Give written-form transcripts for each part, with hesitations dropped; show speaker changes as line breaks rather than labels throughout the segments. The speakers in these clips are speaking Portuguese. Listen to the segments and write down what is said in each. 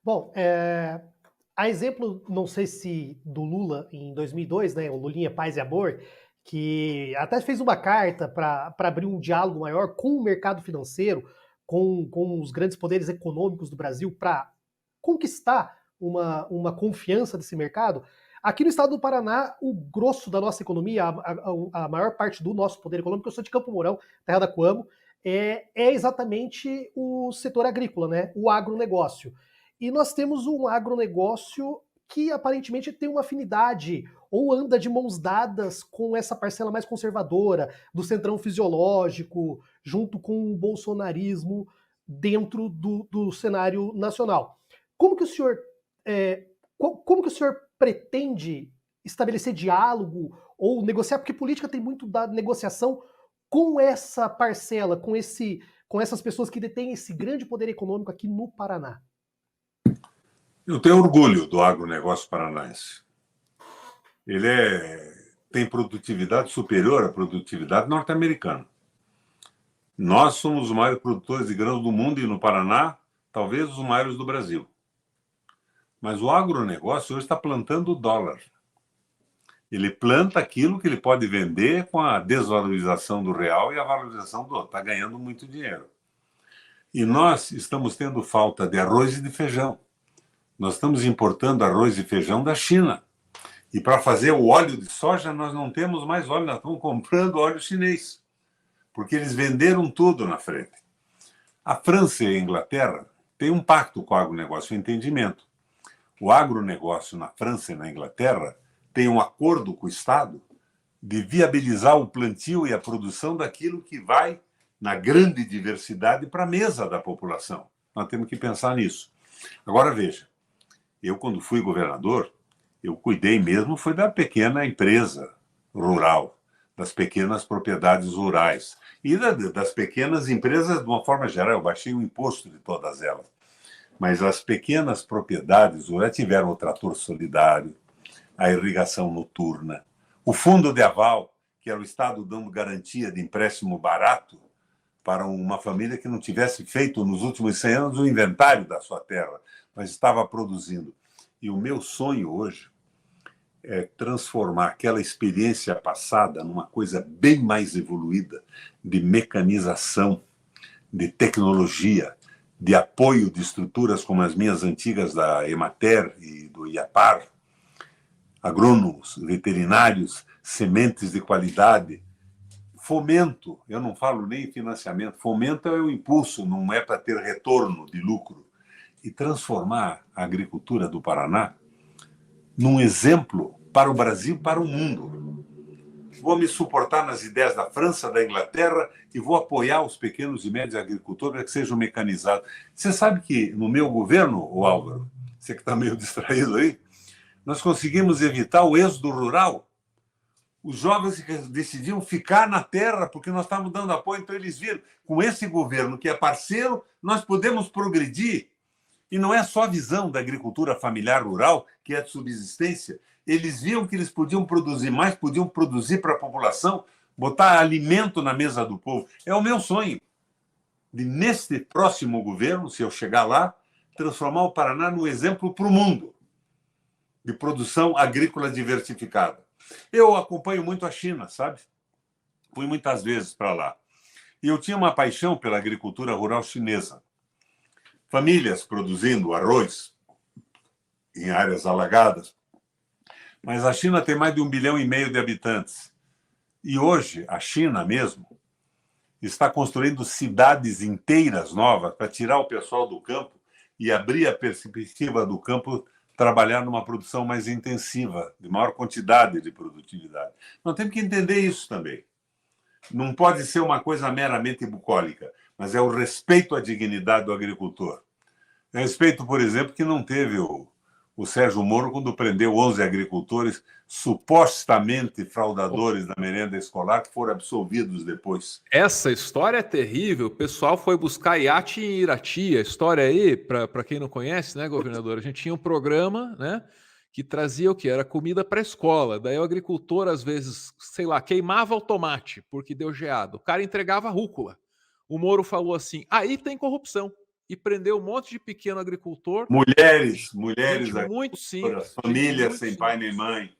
Bom, a exemplo, não sei se do Lula em 2002, né, o Lulinha Paz e Amor, que até fez uma carta para abrir um diálogo maior com o mercado financeiro, com os grandes poderes econômicos do Brasil, para conquistar uma confiança desse mercado. Aqui no estado do Paraná, o grosso da nossa economia, a maior parte do nosso poder econômico, eu sou de Campo Mourão, terra da Coamo, é exatamente o setor agrícola, né, o agronegócio. E nós temos um agronegócio que aparentemente tem uma afinidade ou anda de mãos dadas com essa parcela mais conservadora do centrão fisiológico, junto com o bolsonarismo dentro do cenário nacional. Como que o senhor, como que o senhor pretende estabelecer diálogo ou negociar? Porque política tem muito da negociação com essa parcela, com essas pessoas que detêm esse grande poder econômico aqui no Paraná.
Eu tenho orgulho do agronegócio paranaense. Tem produtividade superior à produtividade norte-americana. Nós somos os maiores produtores de grãos do mundo e no Paraná, talvez os maiores do Brasil. Mas o agronegócio hoje está plantando dólar. Ele planta aquilo que ele pode vender com a desvalorização do real e a valorização do outro. Está ganhando muito dinheiro. E nós estamos tendo falta de arroz e de feijão. Nós estamos importando arroz e feijão da China. E para fazer o óleo de soja, nós não temos mais óleo, nós estamos comprando óleo chinês. Porque eles venderam tudo na frente. A França e a Inglaterra têm um pacto com o agronegócio, um entendimento. O agronegócio na França e na Inglaterra tem um acordo com o Estado de viabilizar o plantio e a produção daquilo que vai, na grande diversidade, para a mesa da população. Nós temos que pensar nisso. Agora, veja, eu, quando fui governador, eu cuidei mesmo foi da pequena empresa rural, das pequenas propriedades rurais e das pequenas empresas de uma forma geral. Eu baixei o imposto de todas elas. Mas as pequenas propriedades rurais tiveram o trator solidário, a irrigação noturna, o fundo de aval, que era o Estado dando garantia de empréstimo barato para uma família que não tivesse feito nos últimos 100 anos o inventário da sua terra, mas estava produzindo. E o meu sonho hoje é transformar aquela experiência passada numa coisa bem mais evoluída de mecanização, de tecnologia, de apoio de estruturas como as minhas antigas da Emater e do IAPAR, agrônomos, veterinários, sementes de qualidade, fomento, eu não falo nem financiamento, fomento é o impulso, não é para ter retorno de lucro. E transformar a agricultura do Paraná num exemplo para o Brasil e para o mundo. Vou me suportar nas ideias da França, da Inglaterra e vou apoiar os pequenos e médios agricultores para que sejam mecanizados. Você sabe que no meu governo, o Álvaro, você que está meio distraído aí, nós conseguimos evitar o êxodo rural. Os jovens decidiam ficar na terra porque nós estávamos dando apoio, então eles viram, com esse governo que é parceiro, nós podemos progredir. E não é só a visão da agricultura familiar rural, que é de subsistência. Eles viam que eles podiam produzir mais, podiam produzir para a população, botar alimento na mesa do povo. É o meu sonho de, neste próximo governo, se eu chegar lá, transformar o Paraná num exemplo para o mundo de produção agrícola diversificada. Eu acompanho muito a China, sabe? Fui muitas vezes para lá. E eu tinha uma paixão pela agricultura rural chinesa. Famílias produzindo arroz em áreas alagadas. Mas a China tem mais de 1,5 bilhão de habitantes. E hoje, a China mesmo está construindo cidades inteiras novas para tirar o pessoal do campo e abrir a perspectiva do campo trabalhar numa produção mais intensiva, de maior quantidade de produtividade. Nós temos que entender isso também. Não pode ser uma coisa meramente bucólica, mas é o respeito à dignidade do agricultor. Respeito, por exemplo, que não teve o Sérgio Moro quando prendeu 11 agricultores supostamente fraudadores da merenda escolar que foram absolvidos depois.
Essa história é terrível. O pessoal foi buscar iate em Irati. A história aí, para quem não conhece, né, governador? A gente tinha um programa, né, que trazia o que? Era comida para a escola. Daí o agricultor, às vezes, sei lá, queimava o tomate porque deu geado. O cara entregava rúcula. O Moro falou assim: aí tem corrupção. e prendeu um monte de pequeno agricultor.
Mulheres
Gente muito simples.
Famílias sem pai nem mãe.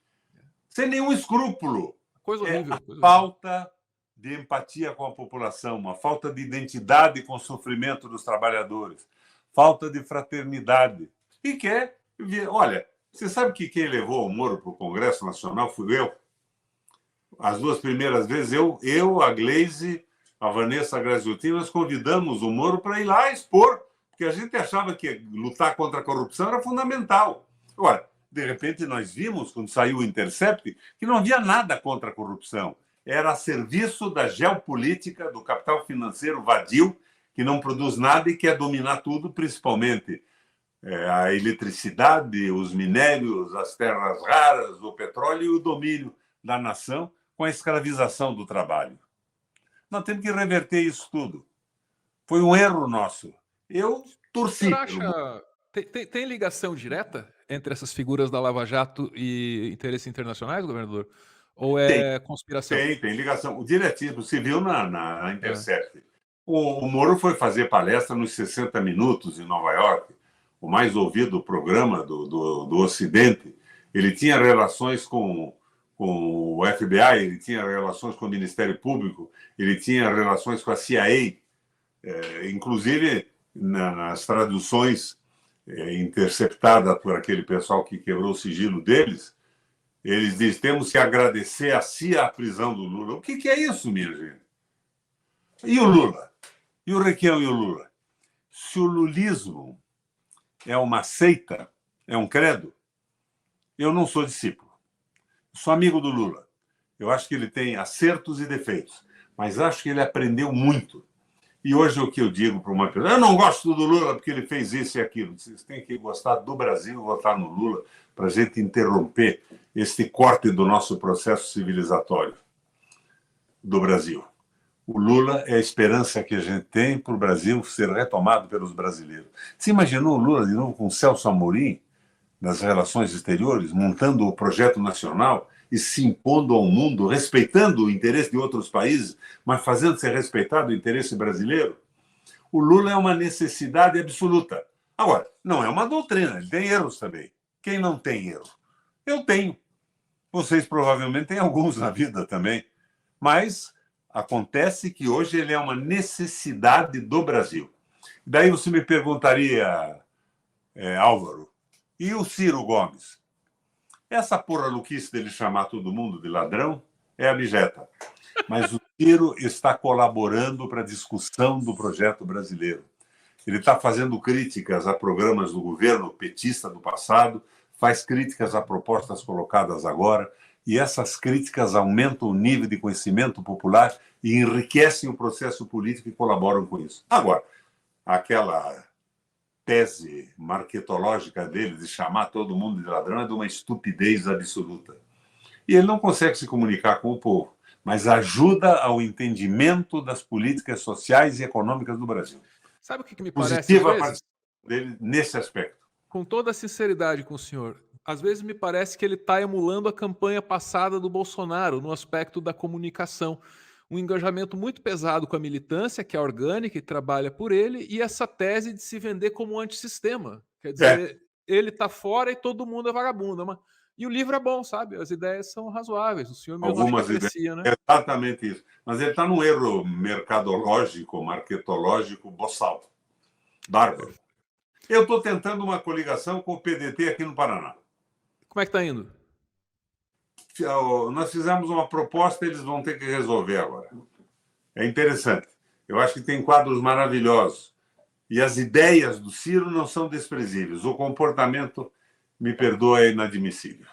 Sem nenhum escrúpulo.
Coisa horrível.
A falta de empatia com a população, uma falta de identidade com o sofrimento dos trabalhadores, falta de fraternidade. E quer ver. Olha, você sabe que quem levou o Moro para o Congresso Nacional fui eu? As 2 primeiras vezes, eu, a Gleisi, a Vanessa Graziutin, nós convidamos o Moro para ir lá expor, porque a gente achava que lutar contra a corrupção era fundamental. Agora, de repente, nós vimos, quando saiu o Intercept, que não havia nada contra a corrupção. Era a serviço da geopolítica, do capital financeiro vadio, que não produz nada e quer dominar tudo, principalmente a eletricidade, os minérios, as terras raras, o petróleo e o domínio da nação com a escravização do trabalho. Nós temos que reverter isso tudo. Foi um erro nosso. Eu torci.
Você acha... Tem ligação direta entre essas figuras da Lava Jato e interesses internacionais, governador? Ou é conspiração?
Tem ligação. O diretismo se viu na Intercept. O Moro foi fazer palestra nos 60 Minutos, em Nova York, o mais ouvido programa do Ocidente. Ele tinha relações com o FBI, ele tinha relações com o Ministério Público, ele tinha relações com a CIA, inclusive nas traduções interceptadas por aquele pessoal que quebrou o sigilo deles, eles dizem: temos que agradecer a CIA a prisão do Lula. O que é isso, minha gente? E o Lula? E o Requião e o Lula? Se o lulismo é uma seita, é um credo, eu não sou discípulo. Sou amigo do Lula. Eu acho que ele tem acertos e defeitos, mas acho que ele aprendeu muito. E hoje o que eu digo para uma pessoa: eu não gosto do Lula porque ele fez isso e aquilo. Vocês têm que gostar do Brasil e votar no Lula para a gente interromper este corte do nosso processo civilizatório do Brasil. O Lula é a esperança que a gente tem para o Brasil ser retomado pelos brasileiros. Você imaginou o Lula de novo com o Celso Amorim nas relações exteriores, montando o projeto nacional e se impondo ao mundo, respeitando o interesse de outros países, mas fazendo ser respeitado o interesse brasileiro? O Lula é uma necessidade absoluta. Agora, não é uma doutrina, ele tem erros também. Quem não tem erro? Eu tenho. Vocês provavelmente têm alguns na vida também. Mas acontece que hoje ele é uma necessidade do Brasil. Daí você me perguntaria, Álvaro, e o Ciro Gomes? Essa porra-luquice dele chamar todo mundo de ladrão é abjeta. Mas o Ciro está colaborando para a discussão do projeto brasileiro. Ele está fazendo críticas a programas do governo petista do passado, faz críticas a propostas colocadas agora, e essas críticas aumentam o nível de conhecimento popular e enriquecem o processo político e colaboram com isso. Agora, aquela tese marketológica dele de chamar todo mundo de ladrão é de uma estupidez absoluta. E ele não consegue se comunicar com o povo, mas ajuda ao entendimento das políticas sociais e econômicas do Brasil.
Sabe o que me parece?
Positiva a participação dele nesse aspecto.
Com toda a sinceridade com o senhor, às vezes me parece que ele está emulando a campanha passada do Bolsonaro no aspecto da comunicação. Um engajamento muito pesado com a militância, que é orgânica e trabalha por ele, e essa tese de se vender como antissistema. Quer dizer, ele está fora e todo mundo é vagabundo. E o livro é bom, sabe? As ideias são razoáveis. O senhor mesmo
Algumas
aprecia,
ideias,
né?
exatamente isso. Mas ele está num erro mercadológico, marketológico, boçal. Bárbaro. Eu estou tentando uma coligação com o PDT aqui no Paraná.
Como é que está indo?
Nós fizemos uma proposta, eles vão ter que resolver agora. É interessante. Eu acho que tem quadros maravilhosos. E as ideias do Ciro não são desprezíveis. O comportamento, me perdoa, é inadmissível.